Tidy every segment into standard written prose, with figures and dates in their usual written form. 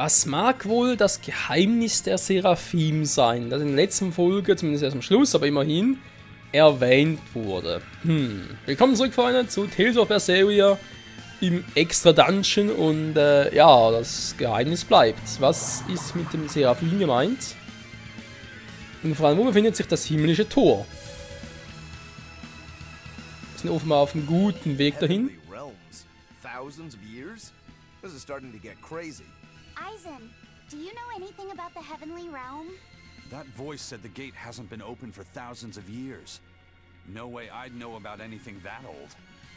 Was mag wohl das Geheimnis der Seraphim sein, das in der letzten Folge, zumindest erst am Schluss, aber immerhin, erwähnt wurde? Willkommen zurück, Freunde, zu Tales of Berseria im Extra Dungeon und ja, das Geheimnis bleibt. Was ist mit dem Seraphim gemeint? Und vor allem, wo befindet sich das himmlische Tor? Wir sind offenbar auf einem guten Weg dahin. Eisen, do you know anything about the heavenly realm? That voice said the gate hasn't been open for thousands of years. No way I'd know about anything that old.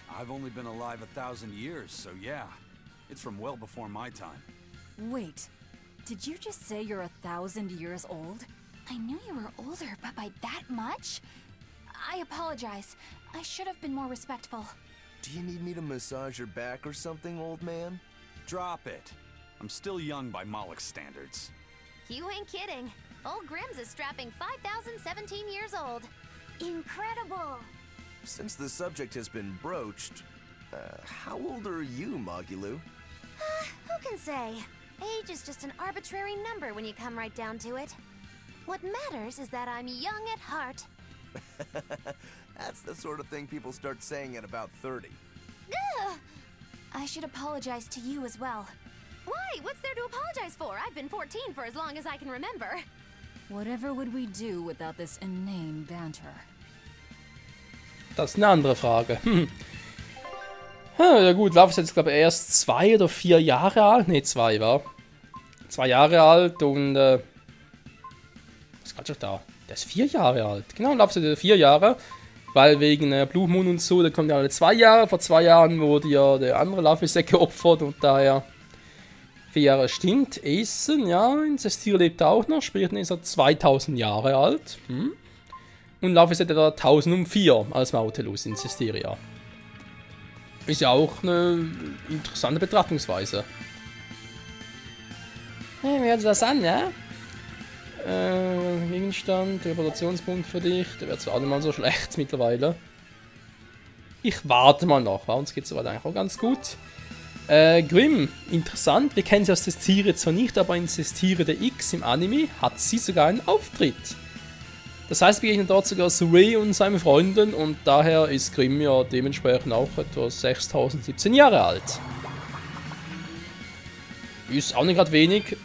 I've only been alive 1,000 years, so yeah. It's from well before my time. Wait, did you just say you're 1,000 years old? I knew you were older, but by that much? I apologize. I should have been more respectful. Do you need me to massage your back or something, old man? Drop it. I'm still young by Moloch's standards. You ain't kidding. Old Grimm's is strapping 5,017 years old. Incredible! Since the subject has been broached, how old are you, Magilou? Who can say? Age is just an arbitrary number when you come right down to it. What matters is that I'm young at heart. That's the sort of thing people start saying at about 30. Ugh! I should apologize to you as well. Why? What's there to apologize for? I've been 14 for as long as I can remember. Whatever would we do without this inane banter? Das ist eine andere Frage. Ja gut, Lauf ist jetzt glaube ich erst 2 oder 4 Jahre alt. Ne, 2 war. 2 Jahre alt und was ist gerade schon da? Der ist 4 Jahre alt. Genau, Lauf ist 4 Jahre. Weil wegen Blue Moon und so, der kommt ja alle 2 Jahre. Vor 2 Jahren wurde ja der andere Laufisek geopfert und daher 4 Jahre stimmt. Aeson, ja, in Sestire lebt er auch noch. Später ist er 2000 Jahre alt. Und Laufisek etwa 1004 als Mautelus in Sestiria. Ist ja auch eine interessante Betrachtungsweise. Hey, wie hört sich das an, ja? Gegenstand, Reputationspunkt für dich. Der wird zwar auch nicht mal so schlecht mittlerweile. Ich warte mal noch. Bei uns geht es soweit eigentlich auch ganz gut. Grimm, interessant. Wir kennen sie aus Sestire zwar nicht, aber in Sestire der X im Anime hat sie sogar einen Auftritt. Das heißt, wir begegnen dort sogar Surrey und seinen Freunden und daher ist Grimm ja dementsprechend auch etwa 6017 Jahre alt. Ist auch nicht gerade wenig.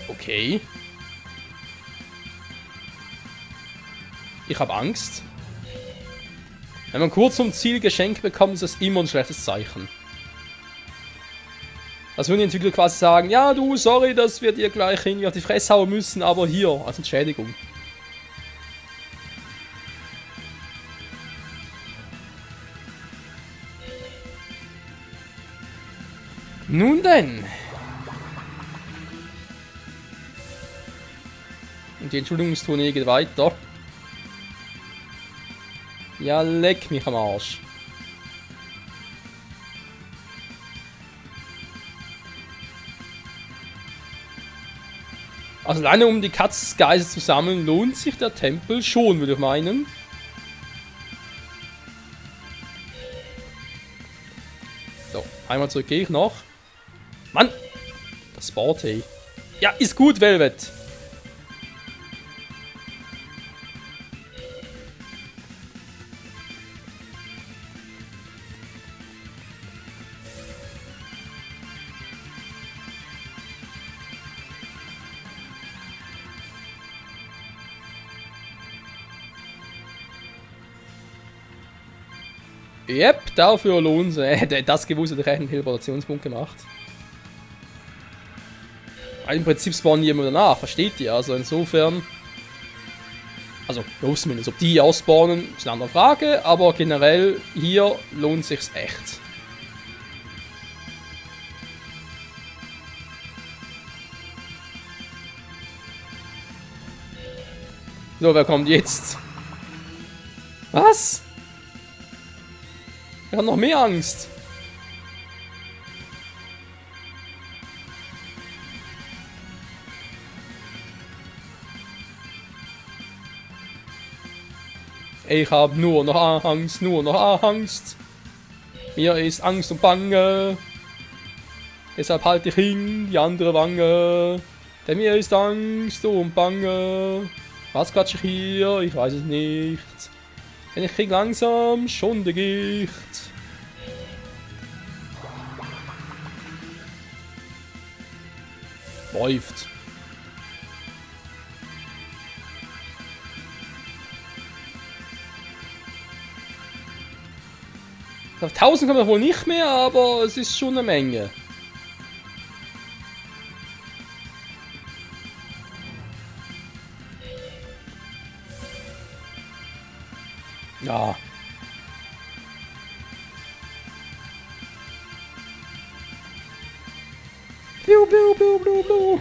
Okay. Ich habe Angst. Wenn man kurz zum Ziel geschenkt bekommt, ist das immer ein schlechtes Zeichen. Das würden die Entwickler quasi sagen, ja du, sorry, dass wir dir gleich irgendwie auf die Fresse hauen müssen, aber hier, als Entschädigung. Nun denn. Und die Entschuldigungstournee geht weiter. Ja, leck mich am Arsch. Also alleine um die Katzgeise zu sammeln, lohnt sich der Tempel schon, würde ich meinen. So, einmal zurück gehe ich noch. Mann! Das Board, hey. Ja, ist gut, Velvet. Yep, dafür lohnt es. Hätte das gewusst, hätte ich einen Teleportationspunkt gemacht. Aber im Prinzip spawnen die immer danach, versteht ihr? Also insofern. Also, zumindest. Ob die ausspawnen, ist eine andere Frage, aber generell hier lohnt sich's echt. So, wer kommt jetzt? Was? Ich habe noch mehr Angst. Ich habe nur noch Angst, nur noch Angst. Mir ist Angst und Bange. Deshalb halte ich hin die andere Wange. Denn mir ist Angst und Bange. Was quatsche ich hier? Ich weiß es nicht. Denn ich krieg langsam schon die Gicht. Läuft. Auf 1000 kommen wir wohl nicht mehr, aber es ist schon eine Menge. Ja. Biu, biu, biu, biu, biu.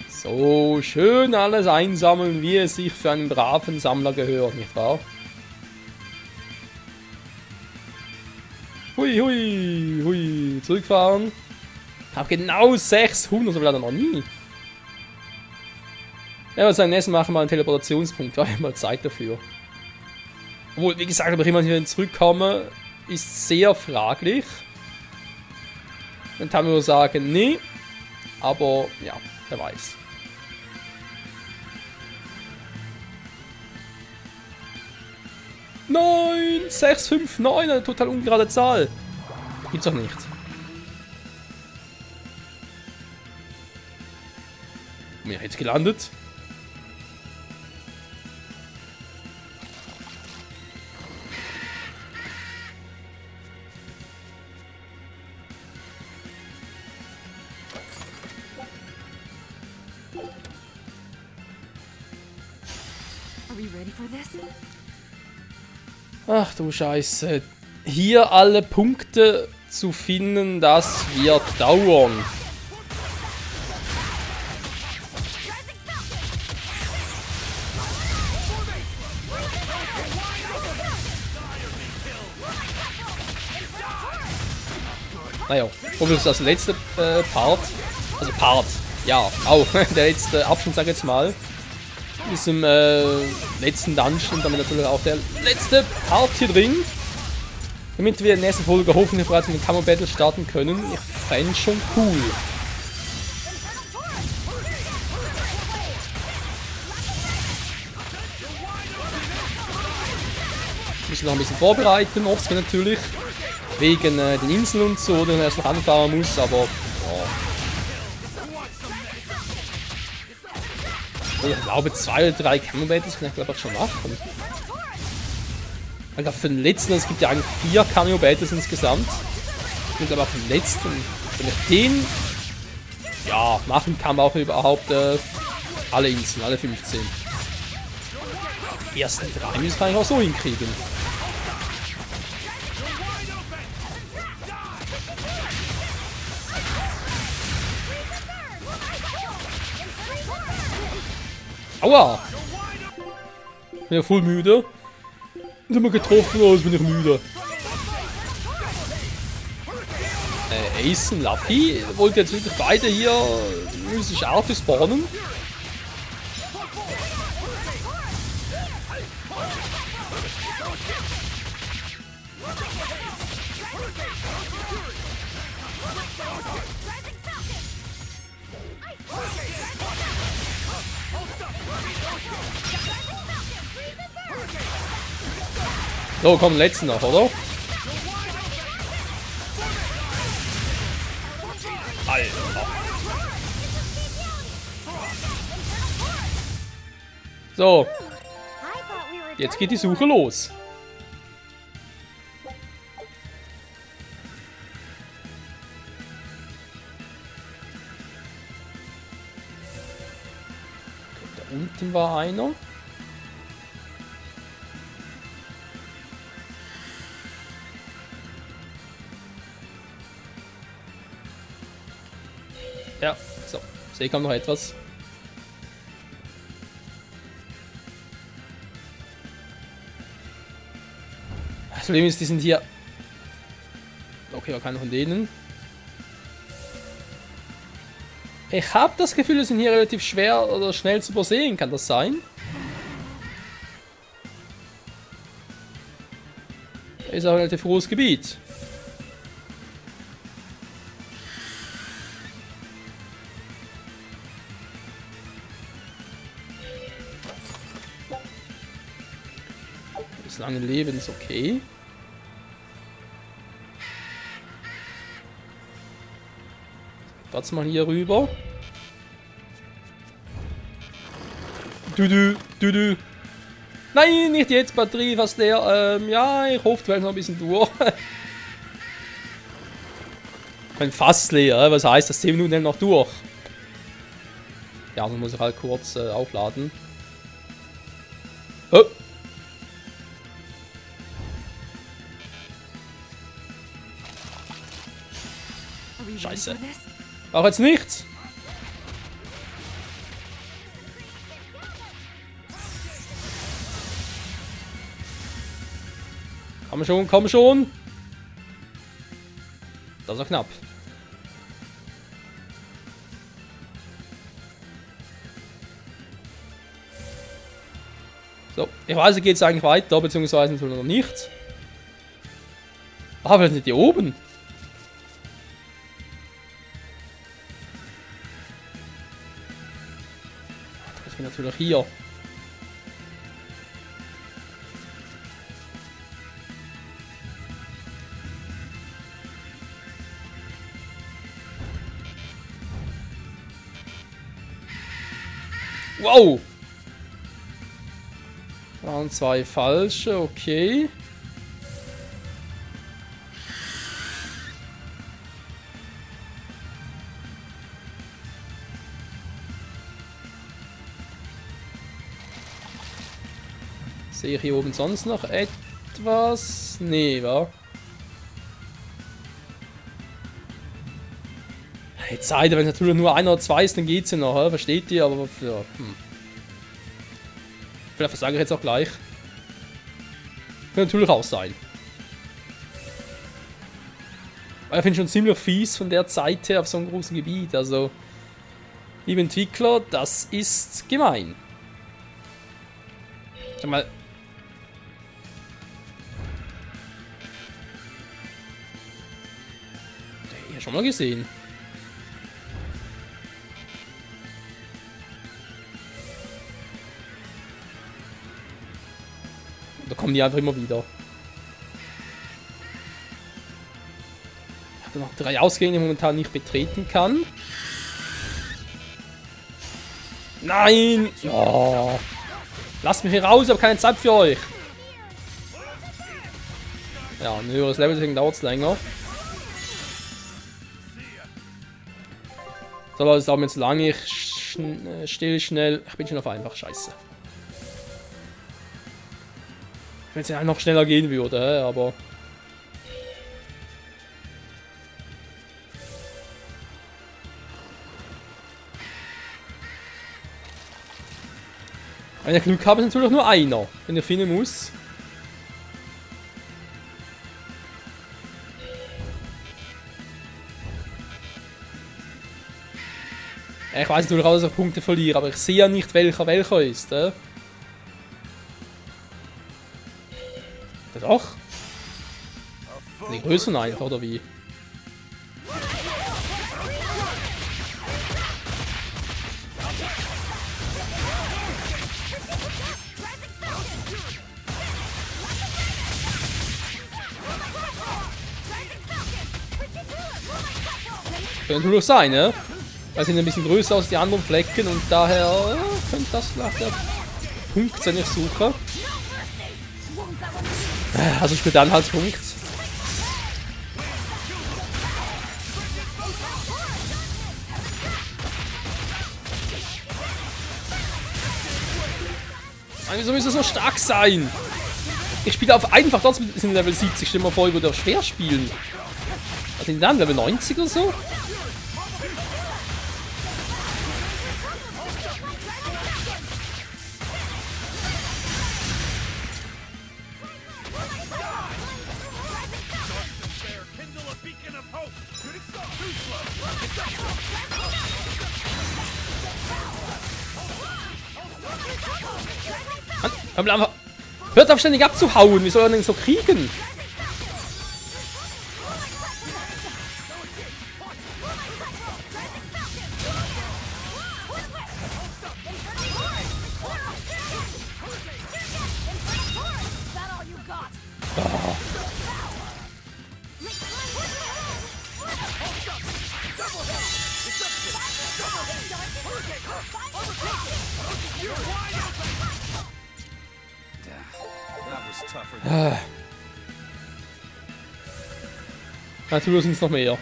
So, schön alles einsammeln, wie es sich für einen braven Sammler gehört, nicht wahr? Hui, hui, hui, zurückfahren. Ich habe genau 600, so viel hat er noch nie. Ja, also am nächsten machen wir einen Teleportationspunkt, da habe ich mal Zeit dafür. Obwohl, wie gesagt, ob ich immer hier zurückkomme, ist sehr fraglich. Dann kann man nur sagen, nee. Aber, ja, wer weiß. Nein, 6, 5, 9, eine total ungerade Zahl. Gibt's doch nicht. Mir jetzt gelandet. Are we ready for this? Ach du Scheiße. Hier alle Punkte zu finden, das wird dauern. Naja, und das letzte Part, also Part, ja, auch der letzte Abschnitt, sag ich jetzt mal, ist im letzten Dungeon und damit natürlich auch der letzte Part hier drin. Damit wir in der nächsten Folge hoffentlich bereits mit dem Camo Battle starten können. Ich fände schon cool. Wir müssen noch ein bisschen vorbereiten, oft natürlich. Wegen den Inseln und so, den man erst noch anfahren muss, aber ja. Ich glaube 2 oder 3 Camo Battles kann ich glaube ich schon machen. Ich glaube für den letzten, es gibt ja eigentlich 4 Camo Battles insgesamt. Ich glaube auch für den letzten, wenn ich den ja machen kann, man auch überhaupt alle Inseln, alle 15. Die ersten 3 müssen wir eigentlich auch so hinkriegen. Aua! Bin ja voll müde. Ich hab mich getroffen, also bin ich müde. Ace und Luffy wollt jetzt wirklich beide hier mystisch Artis spawnen. So, komm, letzten noch, oder? Alter. So, jetzt geht die Suche los. Da unten war einer. Ja, so. Sehe kommt noch etwas. Das Problem ist, die sind hier. Okay, war keiner von denen. Ich habe das Gefühl, die sind hier relativ schwer oder schnell zu übersehen. Kann das sein? Ist auch ein relativ großes Gebiet. Das lange Leben ist okay. Warte mal hier rüber. Du. Nein, nicht jetzt, Batterie fast leer. Ja, ich hoffe, du hältst noch ein bisschen durch. Ich bin fast leer, was heißt das? 10 Minuten hält noch durch. Ja, dann muss ich halt kurz aufladen. Oh. Scheiße. Auch jetzt nichts. Komm schon. Das ist noch knapp. So, ich weiß, geht es eigentlich weiter, beziehungsweise noch nicht. Ah, wir sind hier oben. Das ist natürlich hier. Wow! Waren 2 falsche, okay. Sehe ich hier oben sonst noch etwas? Nee, wa? Jetzt seid ihr, wenn es natürlich nur 1 oder 2 ist, dann geht's ja noch, versteht ihr? Aber ja, Vielleicht sage ich jetzt auch gleich. Kann natürlich auch sein. Aber ich finde schon ziemlich fies von der Zeit her auf so einem großen Gebiet. Also, liebe Entwickler, das ist gemein. Sag mal. Den hier schon mal gesehen. Da kommen die einfach immer wieder. Ich habe noch 3 Ausgänge, die ich momentan nicht betreten kann. Nein! Ja. Lasst mich hier raus, ich habe keine Zeit für euch. Ja, ein höheres Level, deswegen dauert es länger. So Leute, es dauert mir zu lange. Ich still schnell. Ich bin schon auf einfach. Scheiße. Wenn es ja noch schneller gehen würde, aber... Wenn ich Glück habe, ist natürlich nur einer, den ich finden muss. Ich weiß natürlich auch, dass ich Punkte verliere, aber ich sehe ja nicht, welcher ist. Doch. Die Größen einfach, oder wie? Könnte natürlich sein, ne? Weil sie sind ein bisschen größer als die anderen Flecken und daher könnte das vielleicht der Punkt sein, den ich suche. Also spielt der Anhaltspunkt. Wieso müsste es so stark sein? Ich spiele auf einfach, trotzdem sind Level 70. Stell dir mal vor, ich würde auch schwer spielen. Was sind die dann? Level 90 oder so? Hört auf ständig abzuhauen, wie soll er denn so kriegen? That was tougher. Natürlich sind es noch mehr.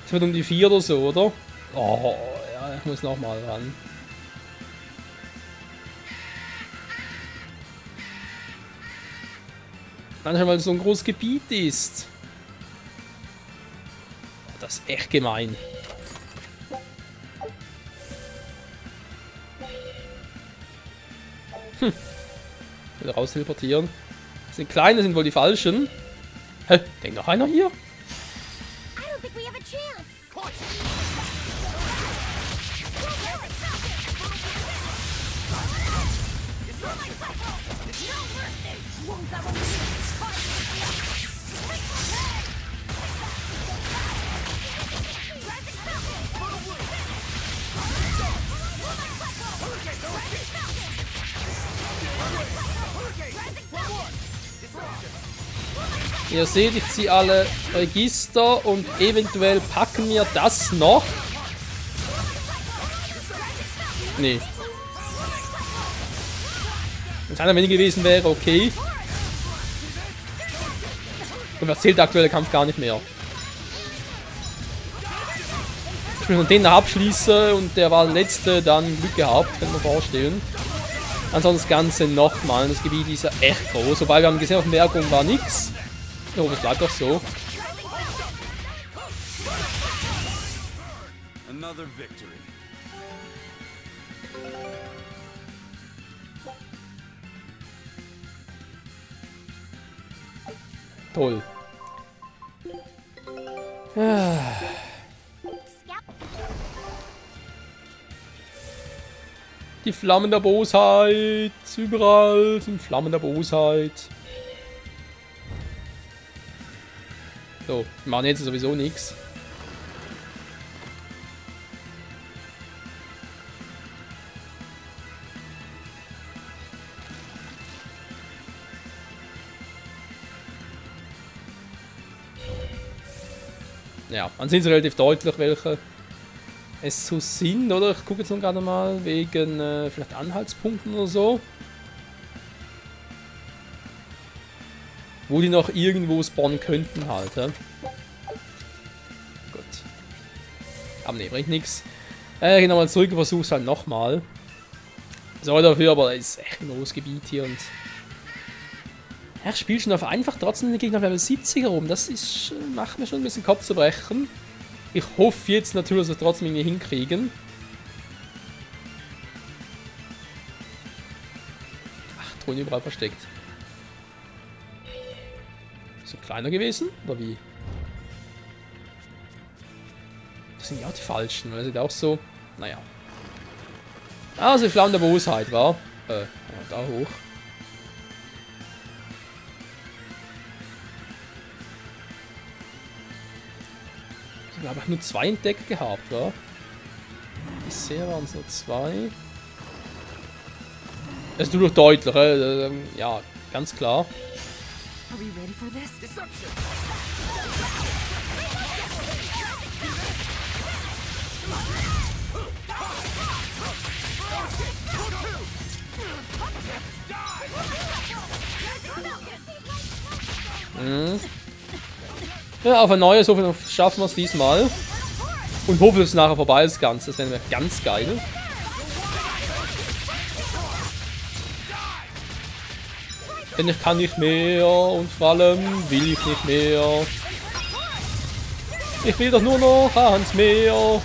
Es wird um die 4 oder so, oder? Oh, ja, ich muss nochmal ran. Manchmal, weil es so ein großes Gebiet ist. Das ist echt gemein. Wieder raus teleportieren. Das sind kleine, sind wohl die falschen. Hä? Denkt noch einer hier? I don't think we have a chance. Ihr seht, ich ziehe alle Register und eventuell packen wir das noch. Nee. Wenn es einer weniger gewesen wäre, okay. Und was zählt der aktuelle Kampf gar nicht mehr. Ich will nur den da abschließen und der war der letzte, dann Glück gehabt, kann man vorstellen. Ansonsten das Ganze nochmal. Das Gebiet ist ja echt groß. Wobei wir haben gesehen, auf dem Bergung war nichts. Oh, das bleibt doch so. Another victory. Toll. Die Flammen der Bosheit. Überall sind Flammen der Bosheit. So, wir machen jetzt sowieso nichts. Ja, man sieht es relativ deutlich, welche es so sind, oder? Ich gucke jetzt noch gerade mal wegen vielleicht Anhaltspunkten oder so. Wo die noch irgendwo spawnen könnten halt. Ja? Gut. Aber ne, bringt nichts. Ich gehe nochmal zurück und versuche es halt nochmal. Sorry dafür, aber es ist echt ein großes Gebiet hier und... Ja, ich spiele schon auf einfach trotzdem den Gegner auf Level 70 herum. Das ist, macht mir schon ein bisschen Kopf zu brechen. Ich hoffe jetzt natürlich, dass wir trotzdem irgendwie hinkriegen. Ach, Thron überall versteckt. So kleiner gewesen? Oder wie? Das sind ja auch die falschen, weil das sieht auch so. Naja. Also die Flammen der Bosheit war. Da hoch. Ich habe nur 2 entdeckt gehabt, wa? Bisher waren es nur 2. Es tut doch deutlich, ja, ganz klar. Are we ready for this? Deception! Ja, auf ein neues, hoffen wir, schaffen wir es diesmal. Und hoffen, dass es nachher vorbei ist, das Ganze. Das wäre ganz geil. Denn ich kann nicht mehr und vor allem will ich nicht mehr. Ich will doch nur noch ans Meer.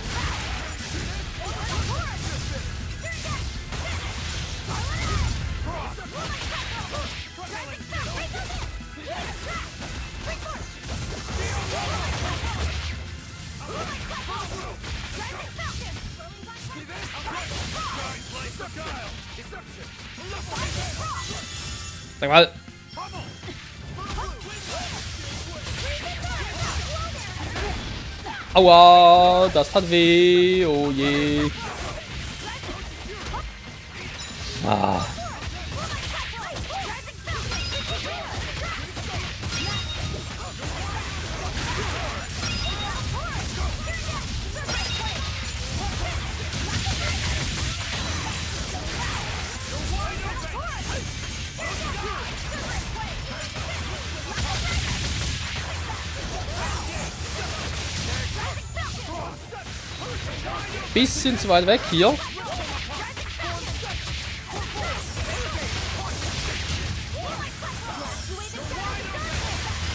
Sag mal. Aua, das tat weh. Oh je. Ah. bisschen zu weit weg hier.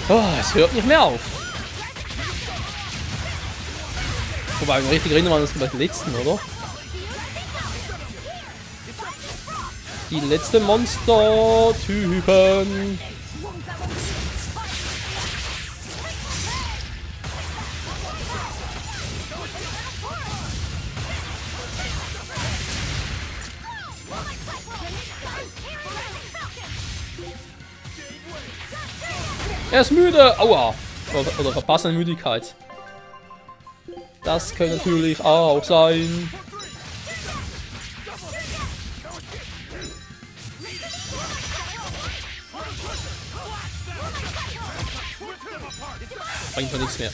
Oh, es hört nicht mehr auf. Wobei, wenn ich richtig erinnere, waren das bei den letzten, oder? Die letzten Monster-Typen. Er ist müde! Aua! Oder verpassende Müdigkeit. Das könnte natürlich auch sein. Bringt doch nichts mehr.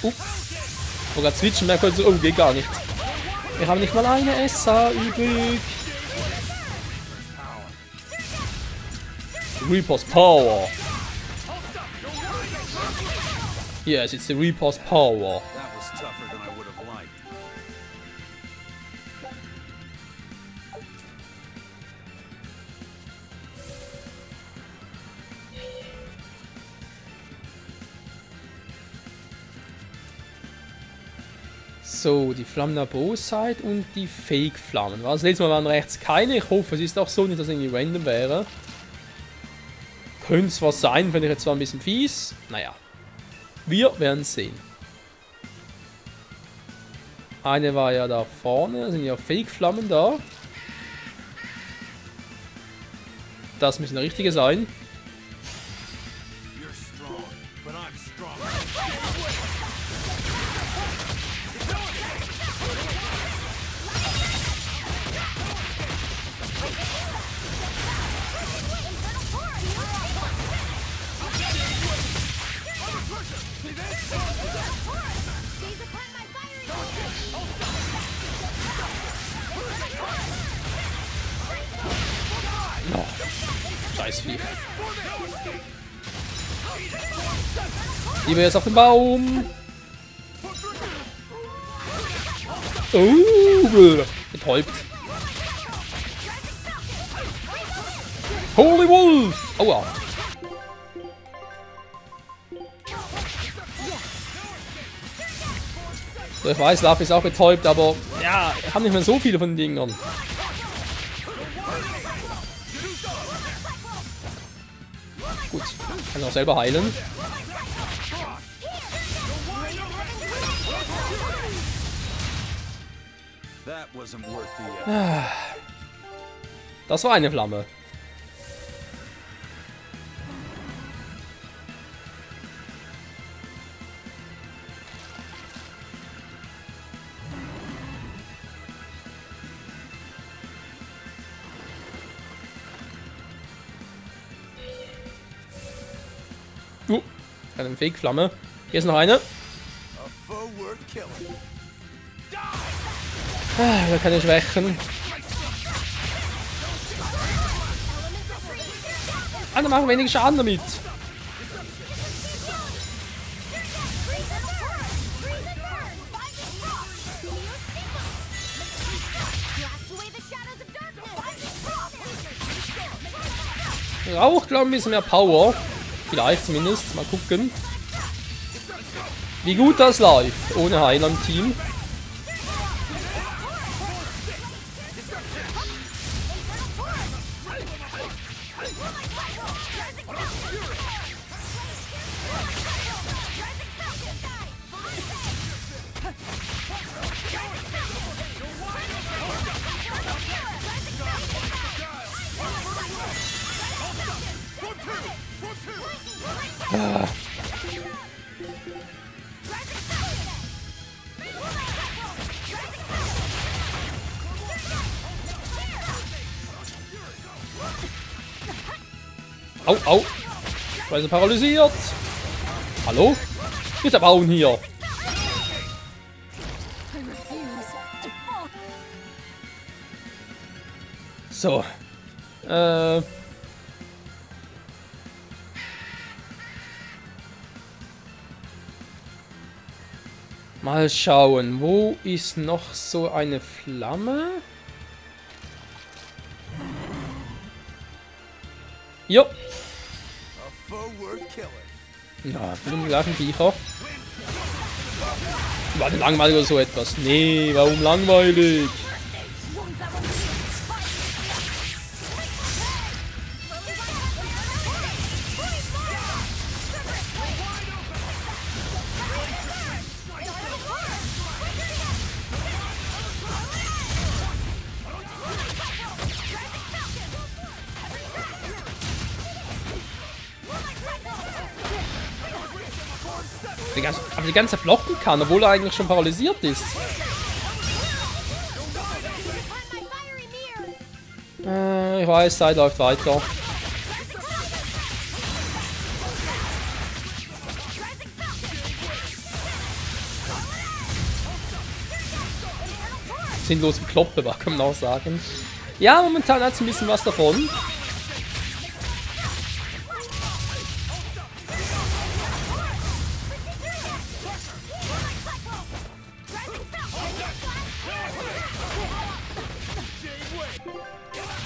Sogar switchen, mehr können sie. Oh, geht gar nicht. Wir haben nicht mal eine SA übrig. Reaper's Power. Yes, it's the Reaper's Power. That was tougher than I would have liked. So, die Flammen der Bosheit und die Fake-Flammen. Das letzte Mal waren rechts keine. Ich hoffe, es ist auch so, nicht, dass es irgendwie random wäre. Könnte es was sein, finde ich jetzt zwar ein bisschen fies. Naja. Wir werden sehen. Eine war ja da vorne, da sind ja Fake-Flammen da. Das müssen richtige sein. You're strong, but I'm strong. Oh, Scheißvieh. Lieber jetzt auf den Baum. Oh, betäubt. Holy Wolf! Aua. So, ich weiß, Love ist auch betäubt, aber ja, wir haben nicht mehr so viele von den Dingern. Gut, kann auch selber heilen. That wasn't worth the effort. Das war eine Flamme. Eine Fake-Flamme. Hier ist noch eine. A foe worth killing. Da keine Schwächen. Ah, da machen wenig Schaden damit. Rauch, glaube ich, ein bisschen mehr Power. Vielleicht zumindest. Mal gucken. Wie gut das läuft. Ohne Heiler im Team. Ah. Au, au. Weise paralysiert. Hallo? Bitte bauen hier. So. Mal schauen, wo ist noch so eine Flamme? Jo. A foe worth killing. Ja, mit dem gleichen Viecher. War das langweilig oder so etwas? Nee, warum langweilig? Aber die ganze Zeit blocken kann, obwohl er eigentlich schon paralysiert ist. Ich weiß, Zeit läuft weiter. Sinnlos gekloppe, kann man auch sagen. Ja, momentan hat es ein bisschen was davon.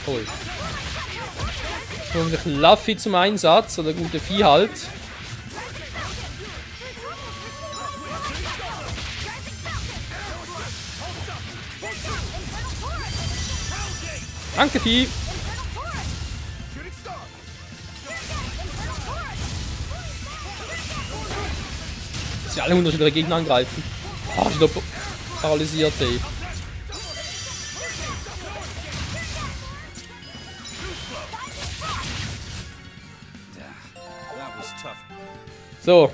Toll. Kommt sich Luffy zum Einsatz, oder gute Vieh halt. Danke, Vieh. Dass wir alle unterschiedliche Gegner angreifen. Oh, ich bin doch paralysiert, ey. So.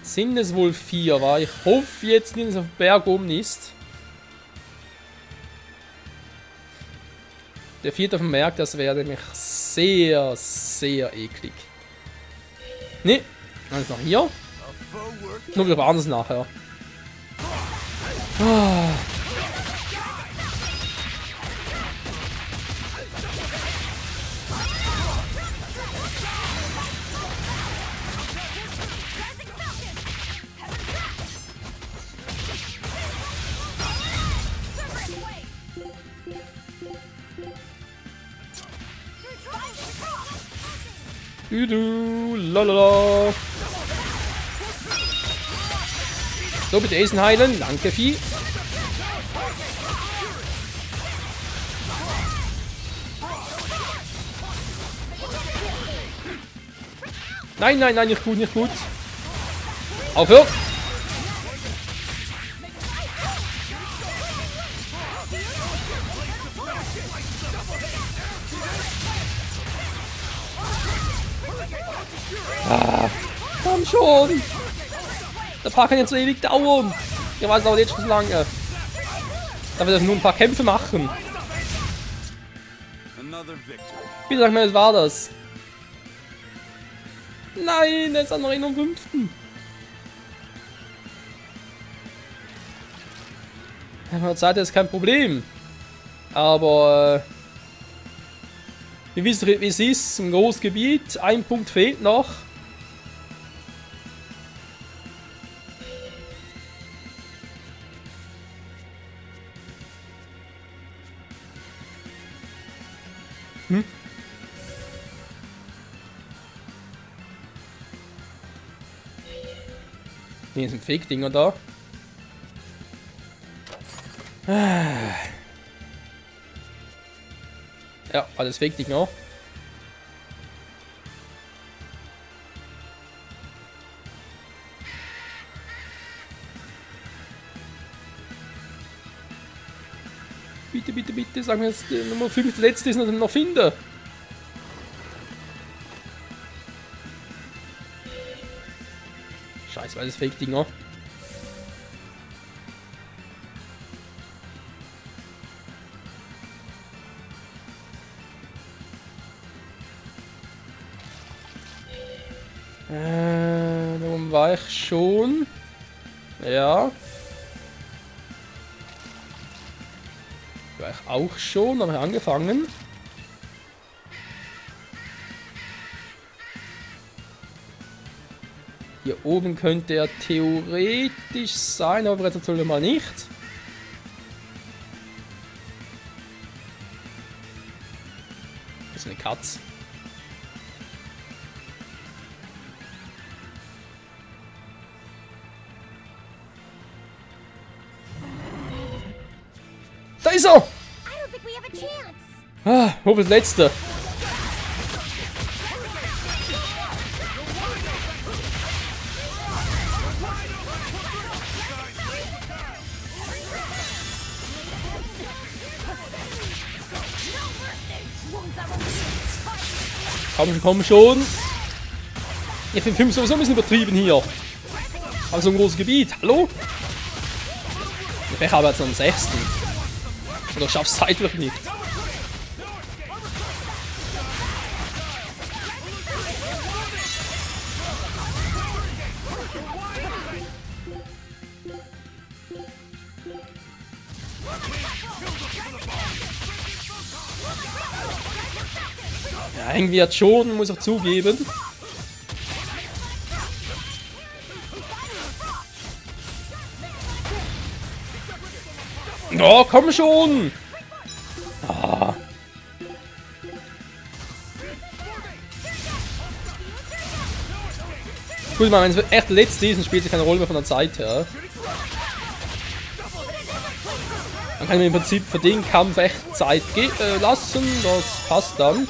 Sind es wohl 4, war? Ich hoffe jetzt nicht, dass es auf dem Berg oben ist. Der 4. auf dem Berg, das wäre nämlich sehr, sehr eklig. Ne, dann ist noch hier. Nur wir waren es nachher. Ah. Lalala. So, bitte Eisen heilen. Danke, Vieh. Nein, nein, nein, nicht gut, nicht gut. Aufhört. Ah, komm schon! Der Part kann jetzt so ewig dauern. Ich weiß auch jetzt schon so lange. Da wird nur ein paar Kämpfe machen. Bitte sag mir, was war das? Nein, er ist noch in am 5. Zeit ist kein Problem. Aber ihr wisst, wie es ist, ein großes Gebiet, ein Punkt fehlt noch. Ne, sind Fake-Dinger da. Ja, alles Fake-Dinger. Bitte, bitte, bitte, sagen wir jetzt, Nummer 5, der letzte ist noch finde. Scheiße, alles Fake-Dinger. Darum war ich schon. Ja. War ich auch schon, habe ich angefangen. Hier oben könnte er theoretisch sein, aber jetzt natürlich mal nicht. Das ist eine Katze. Da ist er! I don't think we have a chance. Ah, wo ist der letzte? Komm schon! Ich finde 5 sowieso ein bisschen übertrieben hier. Aber so ein großes Gebiet. Hallo? Ich habe jetzt noch einen 6. Oder schaff's zeitlich nicht. Ja, irgendwie hat schon, muss ich zugeben. Oh, komm schon! Ah. Gut, ich meine, wenn es echt der letzte ist, dann spielt es keine Rolle mehr von der Zeit her. Dann kann ich mir im Prinzip für den Kampf echt Zeit lassen, das passt dann.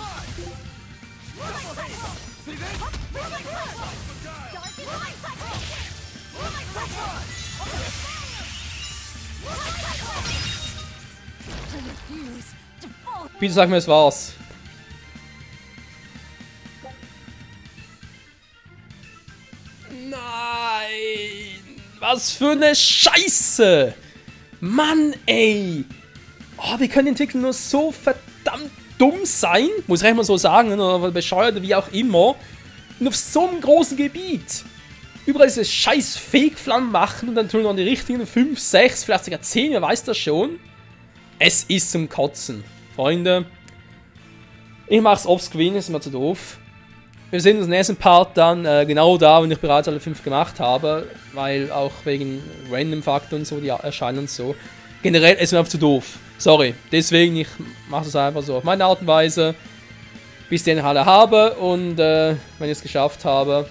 Bitte sag mir, es war's. Nein! Was für eine Scheiße! Mann, ey! Oh, wie können die Entwickler nur so verdammt dumm sein? Muss ich echt mal so sagen, oder bescheuert, wie auch immer. Und auf so einem großen Gebiet. Überall diese scheiß Fake-Flammen machen und dann tun noch die richtigen 5, 6, vielleicht sogar 10, wer weiß das schon. Es ist zum Kotzen. Freunde, ich mach's offscreen, ist immer zu doof. Wir sehen uns im nächsten Part dann genau da, wenn ich bereits alle 5 gemacht habe, weil auch wegen Random-Faktor und so, die erscheinen und so. Generell ist mir einfach zu doof. Sorry, deswegen, ich mache es einfach so auf meine Art und Weise, bis ich den alle habe und wenn ich es geschafft habe,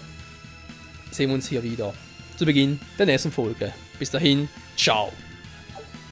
sehen wir uns hier wieder zu Beginn der nächsten Folge. Bis dahin, ciao.